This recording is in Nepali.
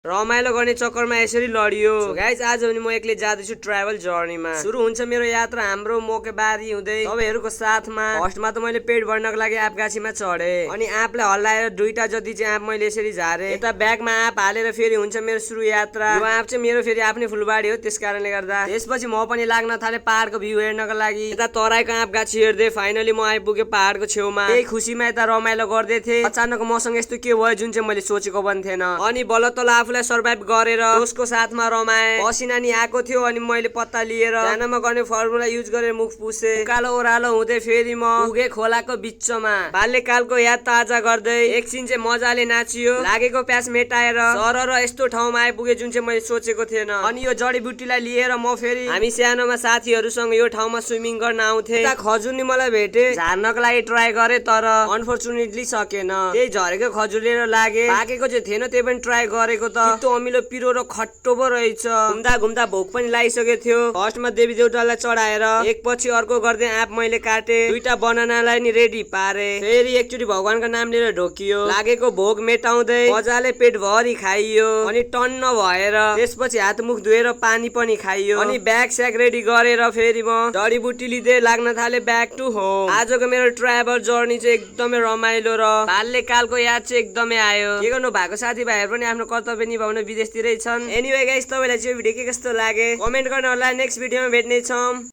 रमाइलो गर्ने चक्करमा यसरी लडियो। गाइस आज पनि म एक्लै जाँदैछु ट्राभल जर्नीमा। सुरु हुन्छ मेरो यात्रा हाम्रो मोकेबारी हुँदै तपाईहरुको साथमा। फर्स्टमा त मैले पेट भर्नको लागि आँपगाछीमा चढे अनि आँपलाई हल्लाएर दुईटा जति चाहिँ आँप मैले यसरी झारे। यता ब्यागमा आँप हालेर फेरि हुन्छ मेरो सुरु यात्रा। यो आँप चाहिँ मेरो फेरि आफ्नै फुलबाडी हो त्यसकारणले गर्दा। त्यसपछि म पनि लाग्न थाले पहाडको भ्यू हेर्नको लागि। यता तराईको आँपगाछी हेर्दै फाइनली म आइपुगे पहाडको छेउमा। त्यही खुसीमा यता रमाइलो गर्दै थिए। अचानक मसँग यस्तो के भयो जुन चाहिँ मैले सोचेको पनि थिएन। अनि बल्ल तल आफूलाई सर्भाइभ गरेर दोस्तको साथमा रमाए। पसिना नि आएको थियो अनि मैले पत्ता लिएर जानमा गर्ने फर्मुला युज गरेर मुख पुसे। उकालो ओह्रालो हुँदै फेरि म पुगे खोलाको बिचमा। बाल्यकालको याद ताजा गर्दै एकछिन चाहिँ मजाले नाचियो। लागेको प्यास मेटाएर सरर यस्तो ठाउँमा आइपुगे जुन चाहिँ मैले सोचेको थिएन। अनि यो जडीबुटीलाई लिएर म फेरि हामी सानोमा साथीहरुसँग यो ठाउँमा स्विमिङ गर्न आउँथे। खजुर नि मलाई भेटे झार्नको लागि ट्राई गरे तर अनफर्चुनेटली सकेन। त्यही झरेको खजुर लिएर लागे। पाकेको चाहिँ थिएन त्यही पनि ट्राई गरेको त अमिलो पिरो र खट्टो पो रहेछ। घुम्दा घुम्दा भोक पनि लागिसकेको थियो। फर्स्टमा देवी देउतालाई चढाएर एकपछि अर्को गर्दै आँप मैले काटे। दुईटा बनानालाई नि रेडी पारे। फेरि एकचोटी भगवानको नाम लिएर ढोकियो। लागेको भोक मेटाउँदै मजाले पेट भरि खाइयो अनि टन्न भएर त्यसपछि हात मुख धोएर पानी पनि खाइयो। अनि ब्याग स्याग रेडी गरेर फेरि म जडीबुटी लिँदै लाग्न थाले ब्याक टु होम। आजको मेरो ट्राभल जर्नी चाहिँ एकदमै रमाइलो र बाल्यकालको याद चाहिँ एकदमै आयो। के गर्नु भएको साथीभाइहरु पनि आफ्नो कर्तव्य निभाउन विदेशतिरै छन्। एनीवे गाइस तपाईलाई चाहिँ भिडियो के कस्तो लागे कमेन्ट गर्न होला। नेक्स्ट भिडियोमा भेट्ने छौं।